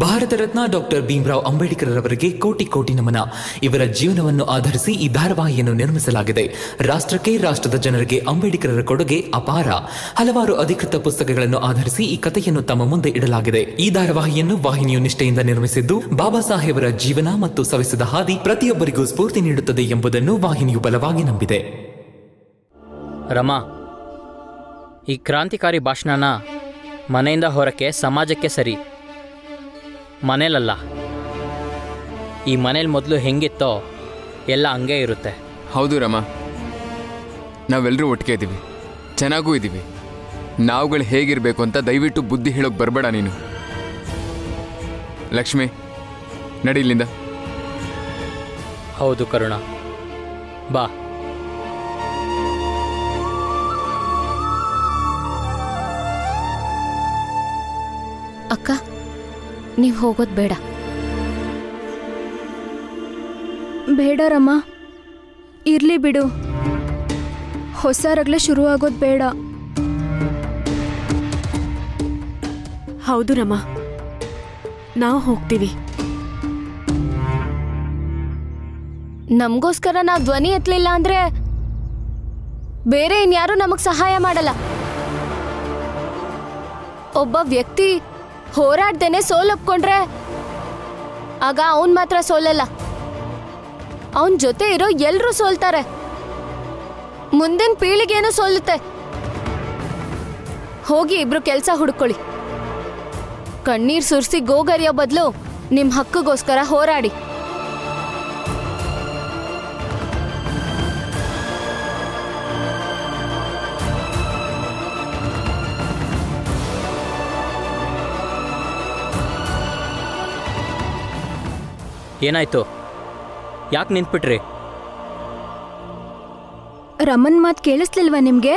Bharat Ratna doctor Bhimrao Ambedkar ಅವರಿಗೆ ಕೋಟಿ ಕೋಟಿ ನಮನ. ಇವರ ಜೀವನವನ್ನು ಆಧರಿಸಿ ಈ ಧಾರಾವಾಹಿಯನ್ನು ನಿರ್ಮಿಸಲಾಗಿದೆ. ರಾಷ್ಟ್ರಕ್ಕೆ, ರಾಷ್ಟ್ರದ ಜನರಿಗೆ ಅಂಬೇಡ್ಕರರ ಕೊಡುಗೆ ಅಪಾರ. ಹಲವಾರು ಅಧಿಕೃತ ಪುಸ್ತಕಗಳನ್ನು ಆಧರಿಸಿ ಈ ಕಥೆಯನ್ನು ತಮ್ಮ ಮುಂದೆ ಇಡಲಾಗಿದೆ. ಈ ಧಾರಾವಾಹಿಯನ್ನು ವಾಹಿನಿಯು ನಿಷ್ಠೆಯಿಂದ ನಿರ್ಮಿಸಿದ್ದು, ಬಾಬಾ ಸಾಹೇಬರ ಜೀವನ ಮತ್ತು ಸವೆಸಿದ ಹಾದಿ ಪ್ರತಿಯೊಬ್ಬರಿಗೂ ಸ್ಫೂರ್ತಿ ನೀಡುತ್ತದೆ ಎಂಬುದನ್ನು ವಾಹಿನಿಯು ಬಲವಾಗಿ ನಂಬಿದೆ. ರಮಾ, ಈ ಕ್ರಾಂತಿಕಾರಿ ಭಾಷಣನ ಮನೆಯಿಂದ ಹೊರಕ್ಕೆ ಸಮಾಜಕ್ಕೆ ಸರಿ, ಮನೇಲಲ್ಲ. ಈ ಮನೇಲಿ ಮೊದಲು ಹೆಂಗಿತ್ತೋ ಎಲ್ಲ ಹಂಗೆ ಇರುತ್ತೆ. ಹೌದು ರಮಾ, ನಾವೆಲ್ಲರೂ ಒಟ್ಟಿಗೆ ಇದ್ದೀವಿ, ಚೆನ್ನಾಗೂ ಇದ್ದೀವಿ. ನಾವುಗಳು ಹೇಗಿರಬೇಕು ಅಂತ ದಯವಿಟ್ಟು ಬುದ್ಧಿ ಹೇಳೋಕೆ ಬರಬೇಡ ನೀನು. ಲಕ್ಷ್ಮಿ, ನಡಿ ಇಲ್ಲಿಂದ. ಹೌದು ಕರುಣ, ಬಾ. ಅಕ್ಕ, ನೀವು ಹೋಗೋದು ಬೇಡ. ಬೇಡ ರಮ್ಮ, ಇರ್ಲಿ ಬಿಡು. ಹೊಸ ರಗ್ಲೆ ಶುರು ಆಗೋದು ಬೇಡ. ಹೌದು ರಮ್ಮ, ನಾವು ಹೋಗ್ತೀವಿ. ನಮಗೋಸ್ಕರ ನಾವು ಧ್ವನಿ ಎತ್ತಲಿಲ್ಲ ಅಂದ್ರೆ ಬೇರೆ ಇನ್ಯಾರೂ ನಮಗ್ ಸಹಾಯ ಮಾಡಲ್ಲ. ಒಬ್ಬ ವ್ಯಕ್ತಿ ಹೋರಾಡ್ದೇನೆ ಸೋಲೊಪ್ಕೊಂಡ್ರೆ ಆಗ ಅವನ್ ಮಾತ್ರ ಸೋಲಲ್ಲ, ಅವನ್ ಜೊತೆ ಇರೋ ಎಲ್ರೂ ಸೋಲ್ತಾರೆ. ಮುಂದಿನ ಪೀಳಿಗೆನೂ ಸೋಲುತ್ತೆ. ಹೋಗಿ ಇಬ್ರು ಕೆಲಸ ಹುಡ್ಕೊಳ್ಳಿ. ಕಣ್ಣೀರ್ ಸುರಿಸಿ ಗೋಗರಿಯೋ ಬದಲು ನಿಮ್ ಹಕ್ಕಿಗೋಸ್ಕರ ಹೋರಾಡಿ. ಏನಾಯ್ತು? ಯಾಕೆ ನಿಂತ್ಬಿಟ್ರಿ? ರಮನ್ ಮಾತು ಕೇಳಿಸ್ಲಿಲ್ವಾ ನಿಮ್ಗೆ?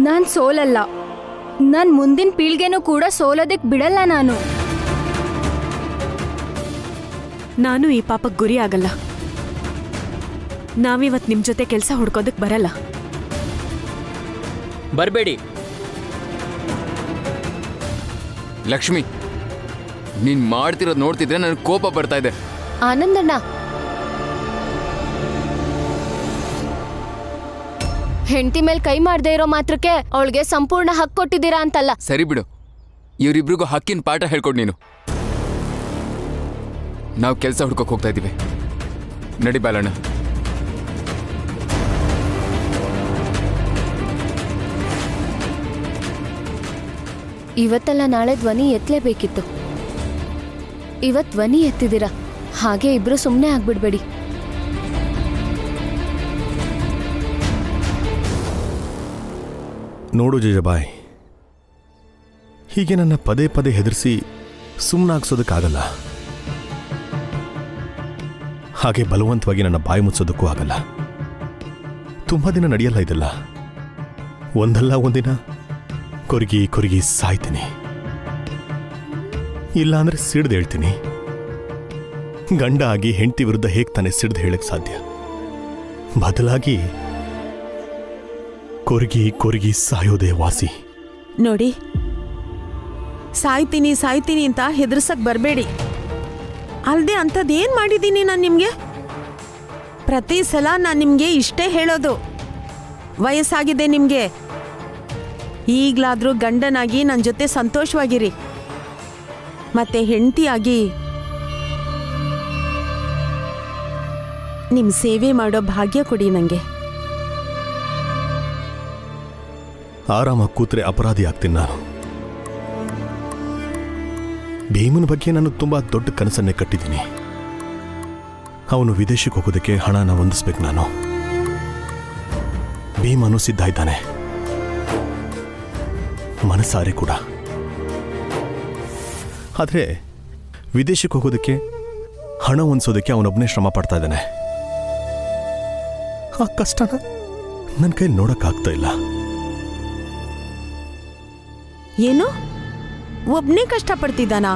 ನಾನ್ ಸೋಲಲ್ಲ. ನಾನ್ ಮುಂದಿನ ಪೀಳ್ಗೆನೂ ಕೂಡ ಸೋಲೋದಕ್ ಬಿಡಲ್ಲ. ನಾನು ಈ ಪಾಪಕ್ಕೆ ಗುರಿ ಆಗಲ್ಲ. ನಾವಿವತ್ತು ನಿಮ್ಮ ಜೊತೆ ಕೆಲಸ ಹುಡ್ಕೋದಕ್ಕೆ ಬರಲ್ಲ. ಬರಬೇಡಿ. ಲಕ್ಷ್ಮಿ, ನೀನು ಮಾಡ್ತಿರೋದು ನೋಡ್ತಿದ್ರೆ ನನಗೆ ಕೋಪ ಬರ್ತಾ ಇದೆ. ಆನಂದಣ್ಣ, ಹೆಂಡತಿ ಮೇಲೆ ಕೈ ಮಾಡದೇ ಇರೋ ಮಾತ್ರಕ್ಕೆ ಅವಳಿಗೆ ಸಂಪೂರ್ಣ ಹಕ್ಕು ಕೊಟ್ಟಿದ್ದೀರಾ ಅಂತಲ್ಲ. ಸರಿ ಬಿಡು, ಇವರಿಬ್ರಿಗೂ ಹಕ್ಕಿನ ಪಾಠ ಹೇಳ್ಕೊಡು ನೀನು. ನಾವು ಕೆಲಸ ಹುಡ್ಕೋಕೆ ಹೋಗ್ತಾ ಇದ್ದೀವಿ. ನಡಿ ಬಾಲಣ್ಣ. ಇವತ್ತಲ್ಲ ನಾಳೆ ಧ್ವನಿ ಎತ್ತಲೇಬೇಕಿತ್ತು. ಇವತ್ ಧ್ವನಿ ಎತ್ತಿದ್ದೀರಾ, ಹಾಗೆ ಇಬ್ರು ಸುಮ್ಮನೆ ಆಗ್ಬಿಡ್ಬೇಡಿ. ನೋಡು ಜೀಜಾಬಾಯ್, ಹೀಗೆ ನನ್ನ ಪದೇ ಪದೇ ಹೆದರಿಸಿ ಸುಮ್ಮನಾಗ್ಸೋದಕ್ಕಾಗಲ್ಲ. ಹಾಗೆ ಬಲವಂತವಾಗಿ ನನ್ನ ಬಾಯಿ ಮುಚ್ಚೋದಕ್ಕೂ ಆಗಲ್ಲ. ತುಂಬ ದಿನ ನಡೆಯಲ್ಲ ಇದೆಲ್ಲ. ಒಂದಲ್ಲ ಒಂದಿನ ಕೊರಗಿ ಕೊರಗಿ ಸಾಯ್ತೀನಿ. ಇಲ್ಲ ಅಂದ್ರೆ ಸಿಡ್ದು ಹೇಳ್ತೀನಿ. ಗಂಡ ಆಗಿ ಹೆಂಡತಿ ವಿರುದ್ಧ ಹೇಗೆ ತಾನೇ ಸಿಡ್ದು ಹೇಳಕ್ ಸಾಧ್ಯ? ಬದಲಾಗಿ ಕೊರಗಿ ಕೊರಗಿ ಸಾಯೋದೇ ವಾಸಿ. ನೋಡಿ, ಸಾಯ್ತೀನಿ ಸಾಯ್ತೀನಿ ಅಂತ ಹೆದರ್ಸಕ್ ಬರಬೇಡಿ. ಅಲ್ದೆ ಅಂಥದ್ದೇನು ಮಾಡಿದ್ದೀನಿ ನಾನು ನಿಮಗೆ? ಪ್ರತಿ ಸಲ ನಾನು ನಿಮಗೆ ಇಷ್ಟೇ ಹೇಳೋದು, ವಯಸ್ಸಾಗಿದೆ ನಿಮಗೆ. ಈಗಲಾದರೂ ಗಂಡನಾಗಿ ನನ್ನ ಜೊತೆ ಸಂತೋಷವಾಗಿರಿ. ಮತ್ತೆ ಹೆಂಡತಿಯಾಗಿ ನಿಮ್ಮ ಸೇವೆ ಮಾಡೋ ಭಾಗ್ಯ ಕೊಡಿ ನನಗೆ. ಆರಾಮಾಗಿ ಕೂತ್ರೆ ಅಪರಾಧಿ ಆಗ್ತೀನಿ ನಾನು. ಭೀಮನ ಬಗ್ಗೆ ನಾನು ತುಂಬಾ ದೊಡ್ಡ ಕನಸನ್ನೇ ಕಟ್ಟಿದ್ದೀನಿ. ಅವನು ವಿದೇಶಕ್ಕೆ ಹೋಗೋದಕ್ಕೆ ಹಣನ ಹೊಂದಿಸ್ಬೇಕು ನಾನು. ಭೀಮನು ಸಿದ್ಧ ಇದ್ದಾನೆ, ಮನಸಾರೆ ಕೂಡ. ಆದರೆ ವಿದೇಶಕ್ಕೆ ಹೋಗೋದಕ್ಕೆ ಹಣ ಹೊಂದಿಸೋದಕ್ಕೆ ಅವನೊಬ್ಬನೇ ಶ್ರಮ ಪಡ್ತಾ ಇದ್ದಾನೆ. ಆ ಕಷ್ಟನ ನನ್ನ ಕೈಲಿ ನೋಡೋಕ್ಕಾಗ್ತಾ ಇಲ್ಲ. ಏನು, ಒಬ್ಬನೇ ಕಷ್ಟಪಡ್ತಿದ್ದಾನಾ?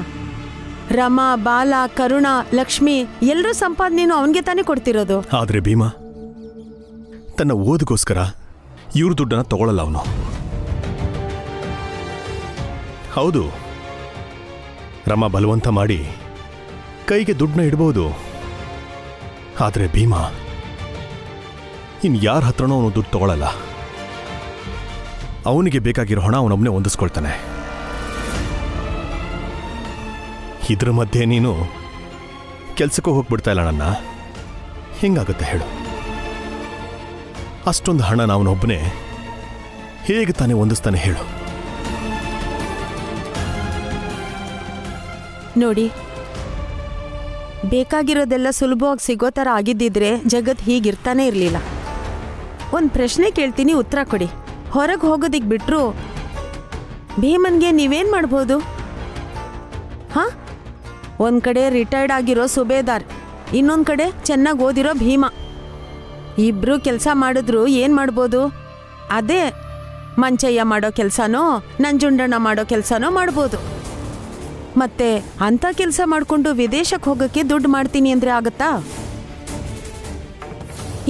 ರಮಾ, ಬಾಲ, ಕರುಣ, ಲಕ್ಷ್ಮಿ ಎಲ್ಲರೂ ಸಂಪಾದನೆಯನ್ನು ಅವನಿಗೆ ತಾನೇ ಕೊಡ್ತಿರೋದು. ಆದರೆ ಭೀಮ ತನ್ನ ಓದಿಗೋಸ್ಕರ ಇವ್ರ ದುಡ್ಡನ್ನ ತಗೊಳ್ಳಲ್ಲ ಅವನು. ಹೌದು, ರಮ ಬಲವಂತ ಮಾಡಿ ಕೈಗೆ ದುಡ್ಡನ್ನ ಇಡ್ಬೋದು. ಆದರೆ ಭೀಮ ಯಾರ ಹತ್ರನೂ ಅವನು ದುಡ್ಡು ತಗೊಳ್ಳಲ್ಲ. ಅವನಿಗೆ ಬೇಕಾಗಿರೋ ಹಣ ಅವನೊಬ್ಬನೇ ಹೊಂದಿಸ್ಕೊಳ್ತಾನೆ. ಇದ್ರ ಮಧ್ಯೆ ನೀನು ಕೆಲ್ಸಕ್ಕೂ ಹೋಗ್ಬಿಡ್ತಾ ಇಲ್ಲ ನನ್ನ. ಹೆಂಗಾಗುತ್ತೆ ಹೇಳು? ಅಷ್ಟೊಂದು ಹಣ ಅವನೊಬ್ಬನೇ ಹೇಗೆ ತಾನೇ ಹೊಂದಿಸ್ತಾನೆ ಹೇಳು? ನೋಡಿ, ಬೇಕಾಗಿರೋದೆಲ್ಲ ಸುಲಭವಾಗಿ ಸಿಗೋ ಥರ ಆಗಿದ್ದಿದ್ರೆ ಜಗತ್ ಹೀಗಿರ್ತಾನೆ ಇರಲಿಲ್ಲ. ಒಂದು ಪ್ರಶ್ನೆ ಕೇಳ್ತೀನಿ, ಉತ್ತರ ಕೊಡಿ. ಹೊರಗೆ ಹೋಗೋದಿಕ್ ಬಿಟ್ರು ಭೀಮನ್ಗೆ ನೀವೇನು ಮಾಡ್ಬೋದು? ಹಾಂ, ಒಂದು ಕಡೆ ರಿಟೈರ್ಡ್ ಆಗಿರೋ ಸುಬೇದಾರ್, ಇನ್ನೊಂದು ಕಡೆ ಚೆನ್ನಾಗಿ ಓದಿರೋ ಭೀಮ. ಇಬ್ರು ಕೆಲಸ ಮಾಡಿದ್ರು ಏನು ಮಾಡ್ಬೋದು? ಅದೇ ಮಂಚಯ್ಯ ಮಾಡೋ ಕೆಲಸನೋ ನಂಜುಂಡಣ್ಣ ಮಾಡೋ ಕೆಲಸನೋ ಮಾಡ್ಬೋದು. ಮತ್ತೆ ಅಂಥ ಕೆಲಸ ಮಾಡಿಕೊಂಡು ವಿದೇಶಕ್ಕೆ ಹೋಗೋಕ್ಕೆ ದುಡ್ಡು ಮಾಡ್ತೀನಿ ಅಂದರೆ ಆಗತ್ತಾ?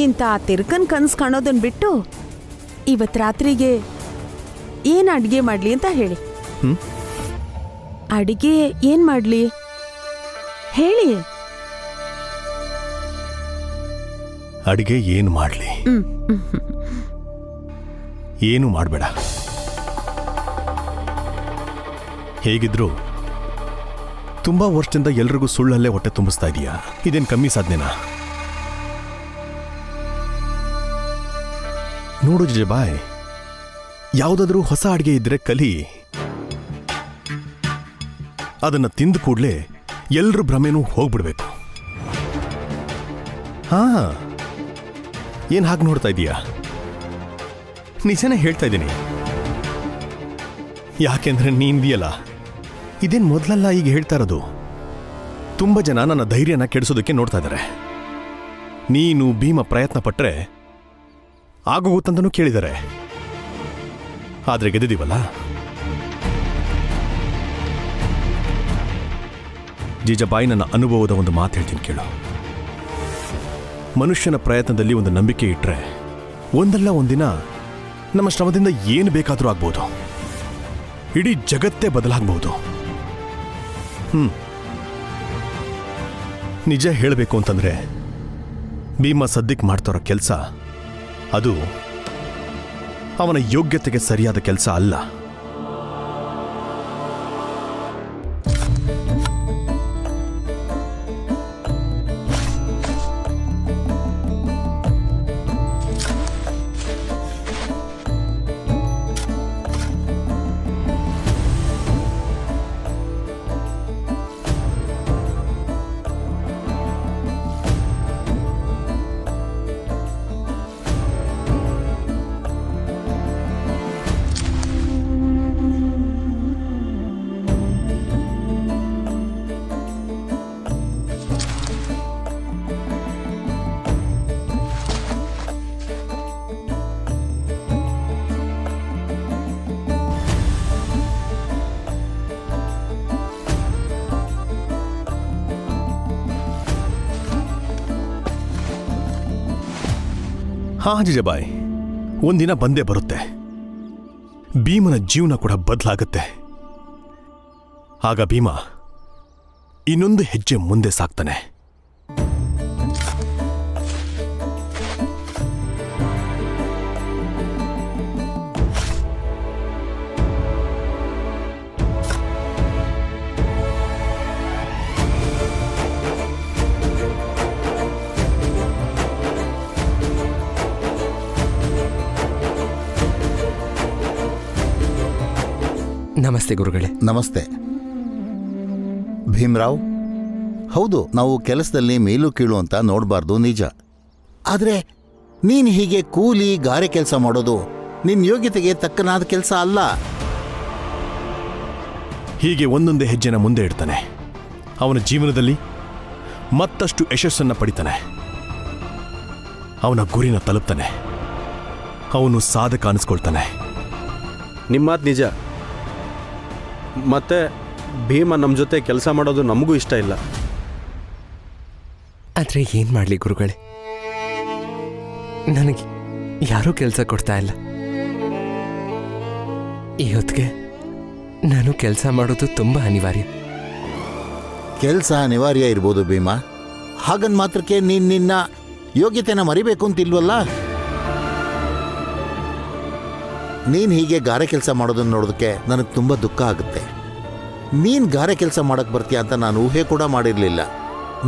ಇಂಥ ತಿರ್ಕನ್ ಕನ್ಸು ಕಾಣೋದನ್ನ ಬಿಟ್ಟು ಇವತ್ತು ರಾತ್ರಿಗೆ ಏನು ಅಡುಗೆ ಮಾಡಲಿ ಅಂತ ಹೇಳಿ. ಅಡುಗೆ ಏನು ಮಾಡಲಿ ಹೇಳಿ. ಅಡಿಗೆ ಏನು ಮಾಡಲಿ? ಏನು ಮಾಡಬೇಡ. ಹೇಗಿದ್ರು ತುಂಬಾ ವರ್ಷದಿಂದ ಎಲ್ರಿಗೂ ಸುಳ್ಳಲ್ಲೇ ಹೊಟ್ಟೆ ತುಂಬಿಸ್ತಾ ಇದೀಯಾ. ಇದೇನು ಕಮ್ಮಿ ಸಾಧನೆನಾ? ನೋಡು ಜಿಜೆಬಾಯ್, ಯಾವುದಾದ್ರೂ ಹೊಸ ಅಡಿಗೆ ಇದ್ರೆ ಕಲಿ. ಅದನ್ನ ತಿಂದ ಕೂಡಲೇ ಎಲ್ರ ಭ್ರಮೆನೂ ಹೋಗ್ಬಿಡ್ಬೇಕು. ಹಾ, ಏನ್ ಹಾಗೆ ನೋಡ್ತಾ ಇದೀಯಾ? ನಿಜನೇ ಹೇಳ್ತಾ ಇದ್ದೀನಿ. ಯಾಕೆಂದ್ರೆ ನೀನ್ದಿಯಲ್ಲ, ಇದೇನ್ ಮೊದಲಲ್ಲ ಈಗ ಹೇಳ್ತಾ ಇರೋದು. ತುಂಬ ಜನ ನನ್ನ ಧೈರ್ಯನ ಕೆಡಿಸೋದಕ್ಕೆ ನೋಡ್ತಾ ಇದ್ದಾರೆ. ನೀನು ಭೀಮ ಪ್ರಯತ್ನ ಪಟ್ರೆ ಆಗೋಗುತ್ತಂತನೂ ಕೇಳಿದ್ದಾರೆ. ಆದ್ರೆ ಗೆದ್ದಿದೀವಲ್ಲ. ಜೀಜಾಬಾಯಿ, ನನ್ನ ಅನುಭವದ ಒಂದು ಮಾತು ಹೇಳ್ತೀನಿ ಕೇಳು. ಮನುಷ್ಯನ ಪ್ರಯತ್ನದಲ್ಲಿ ಒಂದು ನಂಬಿಕೆ ಇಟ್ರೆ ಒಂದಲ್ಲ ಒಂದಿನ ನಮ್ಮ ಶ್ರಮದಿಂದ ಏನು ಬೇಕಾದರೂ ಆಗ್ಬೋದು. ಇಡೀ ಜಗತ್ತೇ ಬದಲಾಗಬಹುದು. ನಿಜ ಹೇಳಬೇಕು ಅಂತಂದ್ರೆ ಭೀಮ ಸದ್ಯಕ್ಕೆ ಮಾಡ್ತಾರೋ ಕೆಲಸ ಅದು ಅವನ ಯೋಗ್ಯತೆಗೆ ಸರಿಯಾದ ಕೆಲಸ ಅಲ್ಲ. ಹಾ ಜಿಜಾಬಾಯ್, ಒಂದಿನ ಬಂದೇ ಬರುತ್ತೆ. ಭೀಮನ ಜೀವನ ಕೂಡ ಬದಲಾಗುತ್ತೆ. ಆಗ ಭೀಮ ಇನ್ನೊಂದು ಹೆಜ್ಜೆ ಮುಂದೆ ಸಾಕ್ತಾನೆ. ನಮಸ್ತೆ ಗುರುಗಳೇ. ನಮಸ್ತೆ ಭೀಮ್ರಾವ್. ಹೌದು, ನಾವು ಕೆಲಸದಲ್ಲಿ ಮೇಲು ಕೀಳು ಅಂತ ನೋಡಬಾರ್ದು, ನಿಜ. ಆದರೆ ನೀನು ಹೀಗೆ ಕೂಲಿ ಗಾರೆ ಕೆಲಸ ಮಾಡೋದು ನಿನ್ನ ಯೋಗ್ಯತೆಗೆ ತಕ್ಕನಾದ ಕೆಲಸ ಅಲ್ಲ. ಹೀಗೆ ಒಂದೊಂದೇ ಹೆಜ್ಜೆನ ಮುಂದೆ ಇಡ್ತಾನೆ. ಅವನ ಜೀವನದಲ್ಲಿ ಮತ್ತಷ್ಟು ಯಶಸ್ಸನ್ನು ಪಡಿತಾನೆ. ಅವನ ಗುರಿನ ತಲುಪ್ತಾನೆ. ಅವನು ಸಾಧಕ ಅನಿಸ್ಕೊಳ್ತಾನೆ. ನಿಮ್ಮ ಮಾತು ನಿಜ. ಮತ್ತೆ ಭೀಮ ನಮ್ಮ ಜೊತೆ ಕೆಲಸ ಮಾಡೋದು ನಮಗೂ ಇಷ್ಟ ಇಲ್ಲ. ಆದರೆ ಏನು ಮಾಡಲಿ ಗುರುಗಳೇ, ನನಗೆ ಯಾರೂ ಕೆಲಸ ಕೊಡ್ತಾ ಇಲ್ಲ. ಈ ಹೊತ್ತಿಗೆ ನಾನು ಕೆಲಸ ಮಾಡೋದು ತುಂಬ ಅನಿವಾರ್ಯ. ಕೆಲಸ ಅನಿವಾರ್ಯ ಇರ್ಬೋದು ಭೀಮಾ, ಹಾಗನ್ ಮಾತ್ರಕ್ಕೆ ನೀನ್ ನಿನ್ನ ಯೋಗ್ಯತೆನ ಮರಿಬೇಕು ಅಂತಿಲ್ವಲ್ಲ. ನೀನ್ ಹೀಗೆ ಗಾರೆ ಕೆಲಸ ಮಾಡೋದನ್ನ ನೋಡೋದಕ್ಕೆ ನನಗೆ ತುಂಬ ದುಃಖ ಆಗುತ್ತೆ. ನೀನ್ ಗಾರೆ ಕೆಲಸ ಮಾಡಕ್ ಬರ್ತೀಯ ಅಂತ ನಾನು ಊಹೆ ಕೂಡ ಮಾಡಿರ್ಲಿಲ್ಲ.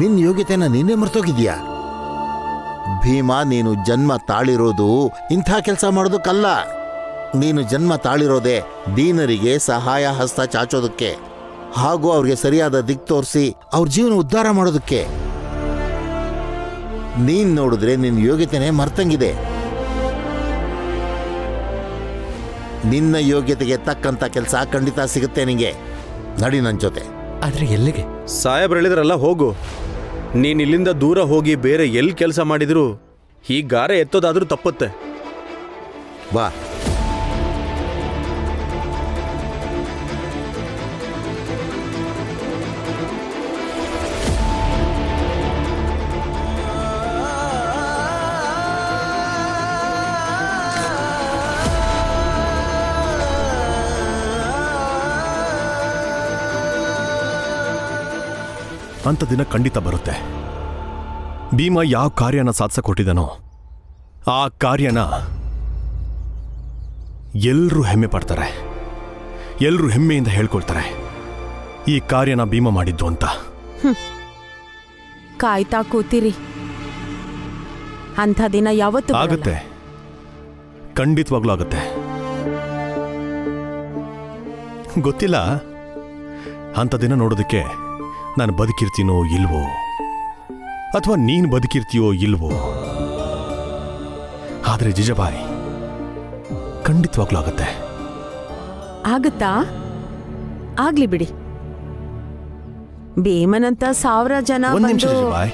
ನಿನ್ನ ಯೋಗ್ಯತೆನ ನೀನೇ ಮರ್ತೋಗಿದ್ಯಾ ಭೀಮಾ. ನೀನು ಜನ್ಮ ತಾಳಿರೋದು ಇಂಥ ಕೆಲಸ ಮಾಡೋದಕ್ಕಲ್ಲ. ನೀನು ಜನ್ಮ ತಾಳಿರೋದೆ ದೀನರಿಗೆ ಸಹಾಯ ಹಸ್ತ ಚಾಚೋದಕ್ಕೆ, ಹಾಗೂ ಅವ್ರಿಗೆ ಸರಿಯಾದ ದಿಕ್ ತೋರಿಸಿ ಅವ್ರ ಜೀವನ ಉದ್ಧಾರ ಮಾಡೋದಕ್ಕೆ. ನೀನ್ ನೋಡಿದ್ರೆ ನಿನ್ನ ಯೋಗ್ಯತೆನೇ ಮರ್ತಂಗಿದೆ. ನಿನ್ನ ಯೋಗ್ಯತೆಗೆ ತಕ್ಕಂತ ಕೆಲಸ ಖಂಡಿತ ಸಿಗುತ್ತೆ ನಿಂಗೆ. ನಡಿ ನನ್ನ ಜೊತೆ. ಆದ್ರೆ ಎಲ್ಲಿಗೆ? ಸಾಹೇಬ್ರು ಹೇಳಿದ್ರಲ್ಲ ಹೋಗು. ನೀನ್ ಇಲ್ಲಿಂದ ದೂರ ಹೋಗಿ ಬೇರೆ ಎಲ್ಲಿ ಕೆಲಸ ಮಾಡಿದ್ರು ಈ ಗಾರೆ ಎತ್ತೋದಾದ್ರೂ ತಪ್ಪುತ್ತೆ. ಬಾ. ಅಂಥ ದಿನ ಖಂಡಿತ ಬರುತ್ತೆ. ಭೀಮ ಯಾವ ಕಾರ್ಯನ ಸಾಧಿಸಕ್ಕೆ ಕೊಟ್ಟಿದ್ದಾನೋ ಆ ಕಾರ್ಯನ ಎಲ್ಲರೂ ಹೆಮ್ಮೆ ಪಡ್ತಾರೆ, ಎಲ್ಲರೂ ಹೆಮ್ಮೆಯಿಂದ ಹೇಳ್ಕೊಳ್ತಾರೆ ಈ ಕಾರ್ಯನ ಭೀಮ ಮಾಡಿದ್ದು ಅಂತ. ಕಾಯ್ತಾ ಕೂತಿರಿ, ಅಂಥ ದಿನ ಯಾವತ್ತೂ ಆಗುತ್ತೆ, ಖಂಡಿತವಾಗ್ಲೂ ಆಗುತ್ತೆ. ಗೊತ್ತಿಲ್ಲ ಅಂಥ ದಿನ ನೋಡೋದಕ್ಕೆ ನಾನು ಬದುಕಿರ್ತೀನೋ ಇಲ್ವೋ, ಅಥವಾ ನೀನು ಬದುಕಿರ್ತೀಯೋ ಇಲ್ವೋ. ಆದರೆ ಜಿಜಬಾಯಿ, ಖಂಡಿತವಾಗ್ಲೂ ಆಗುತ್ತೆ. ಆಗುತ್ತಾ? ಆಗ್ಲಿ ಬಿಡಿ. ಭೀಮನಂತ 1000 ಜನ ಒಂದ್ ನಿಮಿಷ ಬಂದು- ಜಿಜಬಾಯಿ,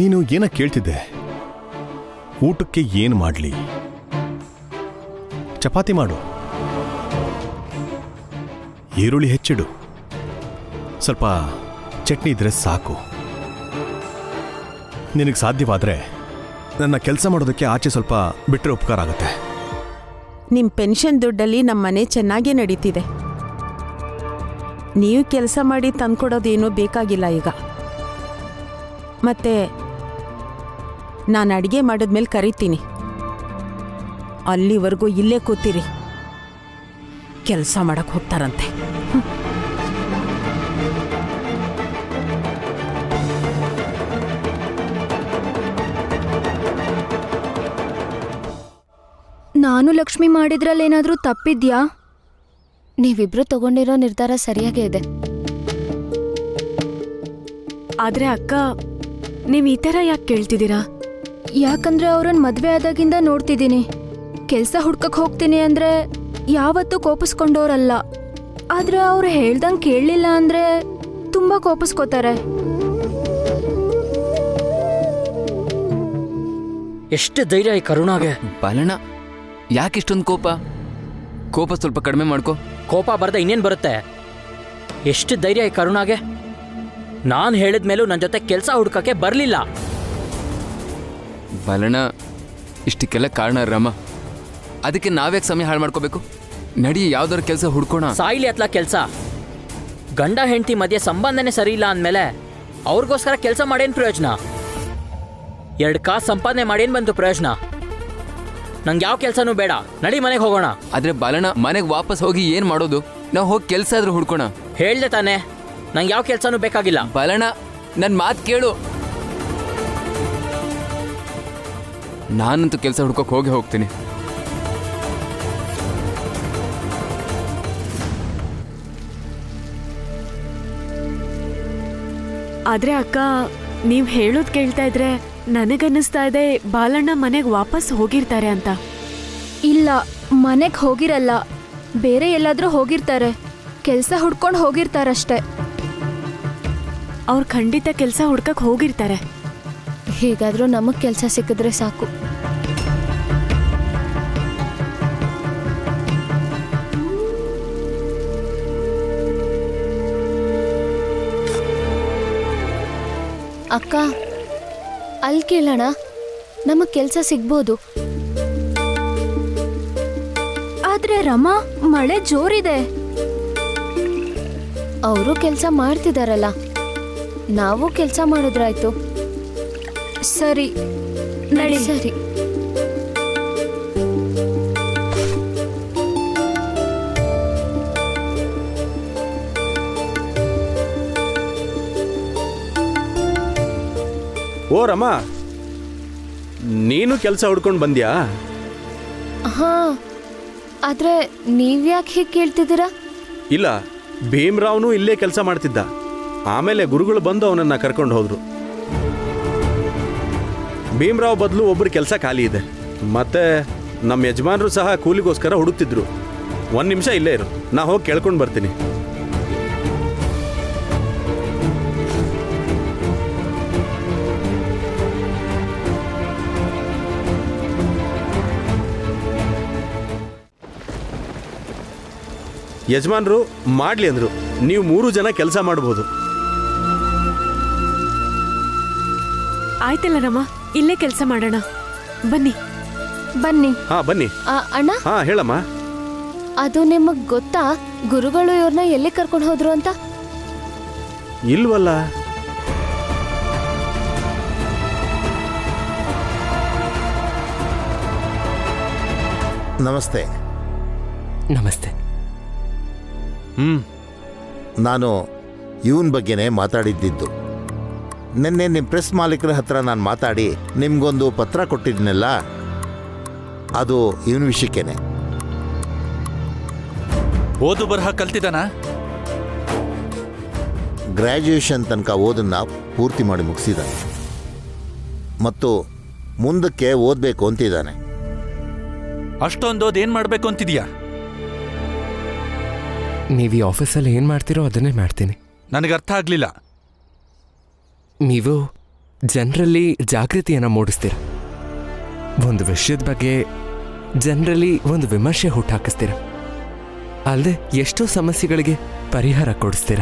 ನೀನು ಏನ ಕೇಳ್ತಿದ್ದೆ? ಊಟಕ್ಕೆ ಏನು ಮಾಡ್ಲಿ? ಚಪಾತಿ ಮಾಡು, ಈರುಳ್ಳಿ ಹೆಚ್ಚಿಡು, ಸ್ವಲ್ಪ ಚಟ್ನಿ ಇದ್ರೆ ಸಾಕು. ನಿನಗೆ ಸಾಧ್ಯವಾದರೆ ನನ್ನ ಕೆಲಸ ಮಾಡೋದಕ್ಕೆ ಆಚೆ ಸ್ವಲ್ಪ ಬಿಟ್ಟರೆ ಉಪಕಾರ ಆಗುತ್ತೆ. ನಿಮ್ ಪೆನ್ಷನ್ ದುಡ್ಡಲ್ಲಿ ನಮ್ಮ ಮನೆ ಚೆನ್ನಾಗೇ ನಡೀತಿದೆ. ನೀವು ಕೆಲಸ ಮಾಡಿ ತಂದ್ಕೊಡೋದೇನೂ ಬೇಕಾಗಿಲ್ಲ ಈಗ. ಮತ್ತೆ ನಾನು ಅಡಿಗೆ ಮಾಡಿದ್ಮೇಲೆ ಕರಿತೀನಿ. ಅಲ್ಲಿವರೆಗೂ ಇಲ್ಲೇ ಕೂತಿರಿ, ಕೆಲಸ ಮಾಡಕ್ ಹೋಗ್ತಾರಂತೆ. ನಾನು ಲಕ್ಷ್ಮಿ ಮಾಡಿದ್ರಲ್ಲೇನಾದ್ರೂ ತಪ್ಪಿದ್ಯಾ? ನೀವಿಬ್ರು ತಗೊಂಡಿರೋ ನಿರ್ಧಾರ ಸರಿಯಾಗೇ ಇದೆ. ಆದ್ರೆ ಅಕ್ಕ, ನೀವ್ ಈ ಥರ ಯಾಕೆ ಕೇಳ್ತಿದ್ದೀರಾ? ಯಾಕಂದ್ರೆ ಅವ್ರನ್ನ ಮದ್ವೆ ಆದಾಗಿಂದ ನೋಡ್ತಿದ್ದೀನಿ. ಕೆಲ್ಸ ಹುಡ್ಕಕ್ ಹೋಗ್ತೀನಿ ಅಂದ್ರೆ ಯಾವತ್ತೂ ಕೋಪಿಸ್ಕೊಂಡವ್ರಲ್ಲ. ಆದ್ರೆ ಅವ್ರು ಹೇಳ್ದಂಗೆ ಕೇಳಲಿಲ್ಲ ಅಂದ್ರೆ ತುಂಬಾ ಕೋಪಿಸ್ಕೋತಾರೆ. ಎಷ್ಟು ಧೈರ್ಯ ಈ ಕರುಣಾಗೆ. ಬಾಲಣ್ಣ, ಯಾಕಿಷ್ಟೊಂದು ಕೋಪ? ಕೋಪ ಸ್ವಲ್ಪ ಕಡಿಮೆ ಮಾಡ್ಕೋ. ಕೋಪ ಬರ್ದೆ ಇನ್ನೇನು ಬರುತ್ತೆ? ಎಷ್ಟು ಧೈರ್ಯ ಈ ಕರುಣಾಗೆ. ನಾನು ಹೇಳಿದ ಮೇಲೂ ನನ್ನ ಜೊತೆ ಕೆಲಸ ಹುಡ್ಕಕ್ಕೆ ಬರಲಿಲ್ಲ. ಬಾಲಣ್ಣ, ಇಷ್ಟಕ್ಕೆಲ್ಲ ಕಾರಣ ರಮ. ಅದಕ್ಕೆ ನಾವ್ಯಾಕೆ ಸಮಯ ಹಾಳು ಮಾಡ್ಕೋಬೇಕು? ನಡಿ, ಯಾವ್ದಾರು ಕೆಲಸ ಹುಡ್ಕೋಣ. ಸಾಯಿಲಿ ಅತ್ಲ ಕೆಲಸ. ಗಂಡ ಹೆಂಡತಿ ಮಧ್ಯೆ ಸಂಬಂಧನೇ ಸರಿ ಇಲ್ಲ ಅಂದಮೇಲೆ ಅವ್ರಿಗೋಸ್ಕರ ಕೆಲಸ ಮಾಡೇನು ಪ್ರಯೋಜನ? 2 ಕಾಸು ಸಂಪಾದನೆ ಮಾಡೇನು ಬಂತು ಪ್ರಯೋಜನ? ನಂಗೆ ಯಾವ ಕೆಲಸನೂ ಬೇಡ, ನಡಿ ಮನೆಗೆ ಹೋಗೋಣ. ಆದ್ರೆ ಬಾಲಣ್ಣ, ಮನೆಗೆ ವಾಪಸ್ ಹೋಗಿ ಏನ್ ಮಾಡೋದು? ನಾವು ಹೋಗಿ ಕೆಲಸ ಆದ್ರೂ ಹುಡ್ಕೋಣ. ಹೇಳ್ದೆ ತಾನೆ, ನಂಗೆ ಯಾವ ಕೆಲಸನೂ ಬೇಕಾಗಿಲ್ಲ. ಬಾಲಣ್ಣ, ನನ್ನ ಮಾತು ಕೇಳು. ನಾನಂತೂ ಕೆಲಸ ಹುಡ್ಕೋಕ್ ಹೋಗ್ತೀನಿ. ಆದ್ರೆ ಅಕ್ಕ, ನೀವ್ ಹೇಳೋದ್ ಕೇಳ್ತಾ ಇದ್ರೆ ನನಗನ್ನಿಸ್ತಾ ಇದೆ ಬಾಲಣ್ಣ ಮನೆಗ್ ವಾಪಸ್ ಹೋಗಿರ್ತಾರೆ ಅಂತ. ಇಲ್ಲ, ಮನೆಗ್ ಹೋಗಿರಲ್ಲ, ಬೇರೆ ಎಲ್ಲಾದ್ರೂ ಹೋಗಿರ್ತಾರೆ. ಕೆಲ್ಸ ಹುಡ್ಕೊಂಡು ಹೋಗಿರ್ತಾರಷ್ಟೆ. ಅವ್ರು ಖಂಡಿತ ಕೆಲ್ಸ ಹುಡ್ಕಕ್ ಹೋಗಿರ್ತಾರೆ. ಹೇಗಾದ್ರೂ ನಮಗ್ ಕೆಲ್ಸ ಸಿಕ್ಕಿದ್ರೆ ಸಾಕು. ಅಕ್ಕ, ಅಲ್ಲಿ ಕೇಳೋಣ, ನಮಗ್ ಕೆಲ್ಸ ಸಿಗ್ಬೋದು. ಆದ್ರೆ ರಮಾ, ಮಳೆ ಜೋರಿದೆ. ಅವರು ಕೆಲಸ ಮಾಡ್ತಿದಾರಲ್ಲ, ನಾವು ಕೆಲಸ ಮಾಡಿದ್ರಾಯ್ತು. ಸರಿ ನಡಿ. ಸರಿ. ಓ ರಮ, ನೀನು ಕೆಲಸ ಹುಡ್ಕೊಂಡು ಬಂದ್ಯಾ? ಹಾ, ಆದ್ರೆ ನೀವ್ಯಾಕೆ ಹೀಗೆ ಕೇಳ್ತಿದ್ದೀರಾ? ಇಲ್ಲ, ಭೀಮ್ರಾವ್ನು ಇಲ್ಲೇ ಕೆಲಸ ಮಾಡ್ತಿದ್ದ. ಆಮೇಲೆ ಗುರುಗಳು ಬಂದು ಅವನನ್ನ ಕರ್ಕೊಂಡು ಹೋದ್ರು. ಭೀಮ್ರಾವ್ ಬದಲು ಒಬ್ರು ಕೆಲಸ ಖಾಲಿ ಇದೆ. ಮತ್ತೆ ನಮ್ಮ ಯಜಮಾನರು ಸಹ ಕೂಲಿಗೋಸ್ಕರ ಹುಡುಕ್ತಿದ್ರು. 1 ನಿಮಿಷ ಇಲ್ಲೇ ಇರು, ನಾ ಹೋಗಿ ಕೇಳ್ಕೊಂಡು ಬರ್ತೀನಿ. ಯಜಮಾನರು ಮಾಡ್ಲಿ ಅಂದ್ರು. ನೀವು 3 ಜನ ಕೆಲಸ ಮಾಡ್ಬೋದು. ಆಯ್ತಲ್ಲ ರಮ್ಮ, ಇಲ್ಲೇ ಕೆಲಸ ಮಾಡೋಣ. ಬನ್ನಿ. ಬನ್ನಿ. ಹಾ ಬನ್ನಿ. ಅಣ್ಣ, ಹಾ ಹೇಳಮ್ಮ. ಅದು ನಿಮಗ್ ಗೊತ್ತಾ ಗುರುಗಳು ಇವ್ರನ್ನ ಎಲ್ಲಿ ಕರ್ಕೊಂಡು ಹೋದ್ರು ಅಂತ? ಇಲ್ವಲ್ಲ. ನಮಸ್ತೆ. ನಮಸ್ತೆ. ನಾನು ಇವನ್ ಬಗ್ಗೆನೇ ಮಾತಾಡಿದ್ದಿದ್ದು. ನಿನ್ನೆ ನಿಮ್ಮ ಪ್ರೆಸ್ ಮಾಲೀಕರ ಹತ್ರ ನಾನು ಮಾತಾಡಿ ನಿಮ್ಗೊಂದು ಪತ್ರ ಕೊಟ್ಟಿದ್ನಲ್ಲ, ಅದು ಇವನ ವಿಷಯಕ್ಕೇನೆ. ಓದು ಬರಹ ಕಲ್ತಿದ್ದಾನ? ಗ್ರ್ಯಾಜುಯೇಷನ್ ತನಕ ಓದನ್ನ ಪೂರ್ತಿ ಮಾಡಿ ಮುಗಿಸಿದ್ದಾನೆ ಮತ್ತು ಮುಂದಕ್ಕೆ ಓದಬೇಕು ಅಂತಿದ್ದಾನೆ. ಅಷ್ಟೊಂದು ಓದ್ ಏನ್ ಮಾಡ್ಬೇಕು ಅಂತಿದ್ಯಾ? ನೀವು ಈ ಆಫೀಸಲ್ಲಿ ಏನು ಮಾಡ್ತೀರೋ ಅದನ್ನೇ ಮಾಡ್ತೀನಿ. ನನಗೆ ಅರ್ಥ ಆಗ್ಲಿಲ್ಲ. ನೀವು ಜನರಲ್ಲಿ ಜಾಗೃತಿಯನ್ನು ಮೂಡಿಸ್ತೀರ. ಒಂದು ವಿಷಯದ ಬಗ್ಗೆ ಜನರಲ್ಲಿ ಒಂದು ವಿಮರ್ಶೆ ಹುಟ್ಟಾಕಿಸ್ತೀರ. ಅಲ್ಲದೆ ಎಷ್ಟೋ ಸಮಸ್ಯೆಗಳಿಗೆ ಪರಿಹಾರ ಕೊಡಿಸ್ತೀರ.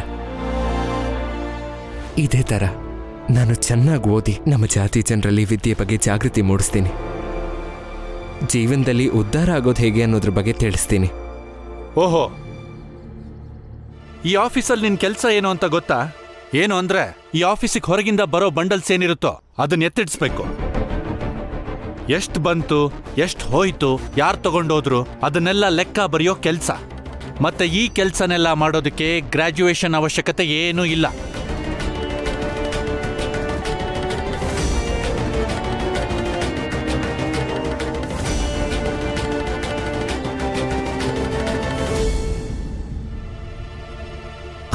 ಇದೇ ಥರ ನಾನು ಚೆನ್ನಾಗಿ ಓದಿ ನಮ್ಮ ಜಾತಿ ಜನರಲ್ಲಿ ವಿದ್ಯೆ ಬಗ್ಗೆ ಜಾಗೃತಿ ಮೂಡಿಸ್ತೀನಿ. ಜೀವನದಲ್ಲಿ ಉದ್ಧಾರ ಆಗೋದು ಹೇಗೆ ಅನ್ನೋದ್ರ ಬಗ್ಗೆ ತಿಳಿಸ್ತೀನಿ. ಓಹೋ, ಈ ಆಫೀಸಲ್ಲಿ ನಿನ್ ಕೆಲಸ ಏನು ಅಂತ ಗೊತ್ತಾ? ಏನು ಅಂದ್ರೆ, ಈ ಆಫೀಸಿಗೆ ಹೊರಗಿಂದ ಬರೋ ಬಂಡಲ್ಸ್ ಏನಿರುತ್ತೋ ಅದನ್ನ ಎತ್ತಿಡಿಸ್ಬೇಕು. ಎಷ್ಟು ಬಂತು, ಎಷ್ಟು ಹೋಯ್ತು, ಯಾರು ತಗೊಂಡೋದ್ರು ಅದನ್ನೆಲ್ಲ ಲೆಕ್ಕ ಬರೆಯೋ ಕೆಲಸ. ಮತ್ತೆ ಈ ಕೆಲಸನೆಲ್ಲ ಮಾಡೋದಕ್ಕೆ ಗ್ರಾಜ್ಯುಯೇಷನ್ ಅವಶ್ಯಕತೆ ಏನೂ ಇಲ್ಲ.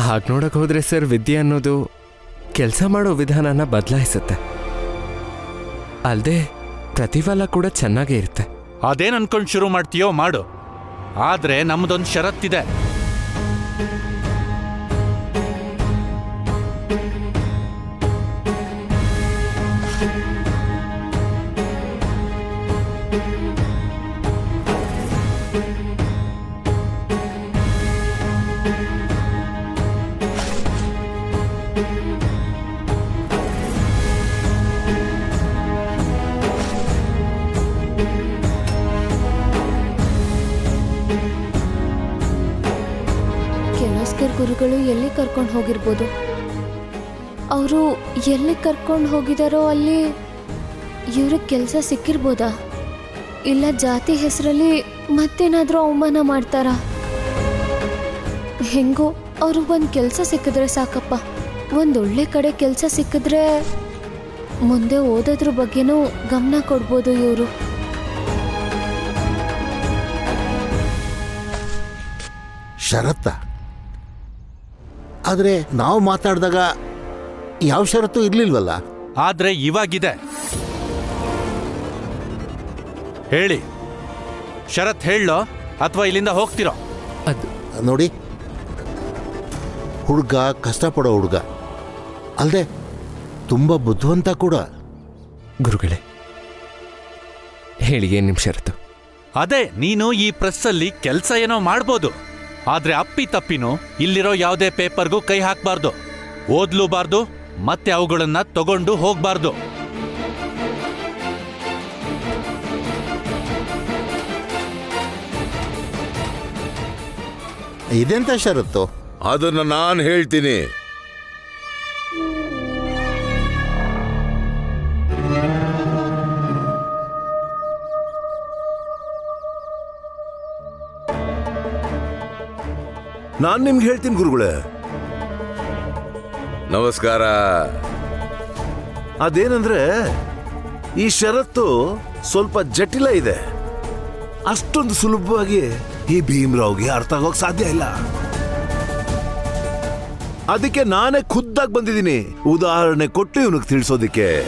ಹಾಗೆ ನೋಡಕ್ಕೆ ಹೋದರೆ ಸರ್, ವಿದ್ಯೆ ಅನ್ನೋದು ಕೆಲಸ ಮಾಡೋ ವಿಧಾನನ ಬದಲಾಯಿಸುತ್ತೆ. ಅಲ್ಲದೆ ಪ್ರತಿಫಲ ಕೂಡ ಚೆನ್ನಾಗೇ ಇರುತ್ತೆ. ಅದೇನು ಅನ್ಕೊಂಡು ಶುರು ಮಾಡ್ತೀಯೋ ಮಾಡು, ಆದ್ರೆ ನಮ್ದೊಂದು ಷರತ್ತಿದೆ. ಗುರುಗಳು ಎಲ್ಲಿ ಕರ್ಕೊಂಡು ಹೋಗಿರ್ಬೋದು? ಅವರು ಎಲ್ಲಿ ಕರ್ಕೊಂಡು ಹೋಗಿದಾರೋ ಅಲ್ಲಿ ಇವ್ರಿಗೆ ಕೆಲಸ ಸಿಕ್ಕಿರ್ಬೋದಾ? ಇಲ್ಲ ಜಾತಿ ಹೆಸರಲ್ಲಿ ಮತ್ತೇನಾದ್ರೂ ಅವಮಾನ ಮಾಡ್ತಾರಾ? ಹೆಂಗೋ ಅವರು ಒಂದು ಕೆಲಸ ಸಿಕ್ಕಿದ್ರೆ ಸಾಕಪ್ಪ. ಒಂದೊಳ್ಳೆ ಕಡೆ ಕೆಲಸ ಸಿಕ್ಕಿದ್ರೆ ಮುಂದೆ ಓದೋದ್ರ ಬಗ್ಗೆನೂ ಗಮನ ಕೊಡ್ಬೋದು ಇವರು. ಷರತ್ತ? ಆದರೆ ನಾವು ಮಾತಾಡಿದಾಗ ಯಾವ ಷರತ್ತು ಇರ್ಲಿಲ್ವಲ್ಲ. ಆದ್ರೆ ಇವಾಗಿದೆ. ಹೇಳಿ, ಷರತ್ ಹೇಳೋ ಅಥವಾ ಇಲ್ಲಿಂದ ಹೋಗ್ತಿರೋ? ನೋಡಿ, ಹುಡುಗ ಕಷ್ಟಪಡೋ ಹುಡುಗ ಅಲ್ಲದೆ ತುಂಬ ಬುದ್ಧಿವಂತ ಕೂಡ. ಗುರುಗಳೇ ಹೇಳಿ, ಏನು ನಿಮ್ಮ ಷರತ್ತು? ಅದೇ, ನೀನು ಈ ಪ್ರೆಸ್ಸಲ್ಲಿ ಕೆಲಸ ಏನೋ ಮಾಡ್ಬೋದು, ಆದ್ರೆ ಅಪ್ಪಿ ತಪ್ಪಿನೂ ಇಲ್ಲಿರೋ ಯಾವುದೇ ಪೇಪರ್ಗೂ ಕೈ ಹಾಕಬಾರ್ದು, ಓದ್ಲೂಬಾರ್ದು, ಮತ್ತೆ ಅವುಗಳನ್ನ ತಗೊಂಡು ಹೋಗ್ಬಾರ್ದು. ಇದೆಂತ ಷರತ್ತು? ಅದನ್ನ ನಾನು ಹೇಳ್ತೀನಿ. ನಾನು ನಿಮ್ಗೆ ಹೇಳ್ತೀನಿ ಗುರುಗಳೇ. ನಮಸ್ಕಾರ. ಅದೇನಂದ್ರೆ ಈ ಷರತ್ತು ಸ್ವಲ್ಪ ಜಟಿಲ ಇದೆ. ಅಷ್ಟೊಂದು ಸುಲಭವಾಗಿ ಈ ಭೀಮ್ರಾವ್ಗೆ ಅರ್ಥ ಆಗೋಕ್ ಸಾಧ್ಯ ಇಲ್ಲ. ಅದಕ್ಕೆ ನಾನೇ ಖುದ್ದಾಗಿ ಬಂದಿದ್ದೀನಿ ಉದಾಹರಣೆ ಕೊಟ್ಟು ಇವನಿಗೆ ತಿಳಿಸೋದಿಕ್ಕೆ.